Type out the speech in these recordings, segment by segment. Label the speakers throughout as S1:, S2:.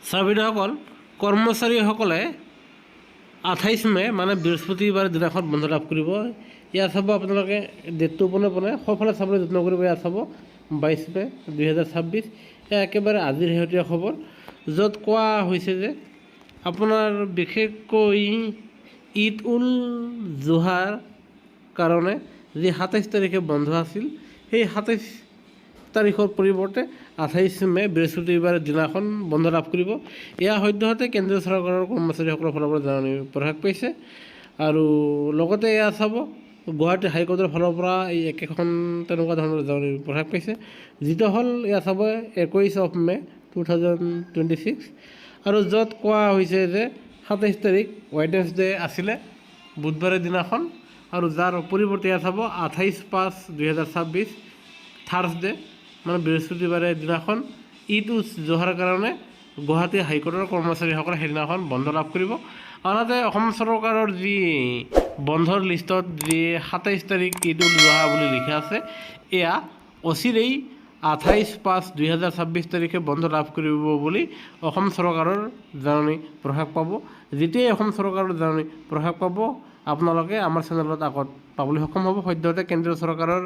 S1: চাৰবিদাসকল কৰ্মচাৰীসকলে 28 মে মানে বৃহস্পতিবাৰ দিনাখন বন্ধ লাভ কৰিব। ইয়াত চাব আপোনালোকে ডেটটো পোনে পোনে সফালে চাবলৈ যত্ন কৰিব। ইয়াত চাব 22 মে 2026 একেবাৰে আজিৰ শেহতীয়া খবৰ, য'ত কোৱা হৈছে যে আপোনাৰ বিশেষকৈ ঈদ উল জুহাৰ কাৰণে যি 27 তাৰিখে বন্ধ আছিল, সেই 27 তাৰিখৰ পৰিৱৰ্তে 28 মে বৃহস্পতিবাৰ দিনাখন বন্ধ লাভ কৰিব। এয়া সদ্যহতে কেন্দ্ৰীয় চৰকাৰৰ কৰ্মচাৰীসকলৰ ফালৰ পৰা জাননী প্ৰকাশ পাইছে। আৰু লগতে এয়া চাব গুৱাহাটী হাইকোৰ্টৰ ফালৰ পৰা এই একেখন তেনেকুৱা ধৰণৰ জাননী প্ৰকাশ পাইছে, যিটো হ'ল এয়া চাব 21 মে 2026, আৰু য'ত কোৱা হৈছে যে 27 তাৰিখ ৱেডনেছডে আছিলে বুধবাৰৰ দিনাখন, আৰু যাৰ পৰিৱৰ্তে এয়া চাব 28/5/2026 থাৰ্ছডে মানে বৃহস্পতিবাৰে দিনাখন ঈদ উল জুহাৰ কাৰণে গুৱাহাটী হাইকোৰ্টৰ কৰ্মচাৰীসকলে সেইদিনাখন বন্ধ লাভ কৰিব। আনহাতে অসম চৰকাৰৰ যি বন্ধৰ লিষ্টত যি 27 তাৰিখ ঈদ উল জুহা বুলি লিখা আছে, এয়া অচিৰেই 28/5/2026 তাৰিখে বন্ধ লাভ কৰিব বুলি অসম চৰকাৰৰ জাননী প্ৰকাশ পাব। যেতিয়াই অসম চৰকাৰৰ জাননী প্ৰকাশ পাব, আপোনালোকে আমাৰ চেনেলত আগত পাবলৈ সক্ষম হ'ব। সদ্যহতে কেন্দ্ৰীয় চৰকাৰৰ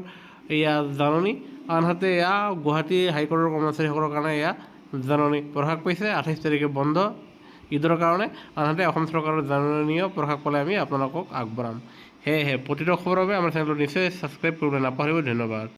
S1: এয়া জাননী, আনহাতে এয়া গুৱাহাটী হাইকোৰ্টৰ কৰ্মচাৰীসকলৰ কাৰণে এয়া জাননী প্ৰকাশ পাইছে 28 তাৰিখে বন্ধ ঈদৰ কাৰণে। আনহাতে অসম চৰকাৰৰ জাননীও প্ৰকাশ পালে আমি আপোনালোকক আগবঢ়াম। সেয়েহে প্ৰতিটো খবৰৰ বাবে আমাৰ চেনেলটো নিশ্চয় ছাবস্ক্ৰাইব কৰিবলৈ নাপাহৰিব। ধন্যবাদ।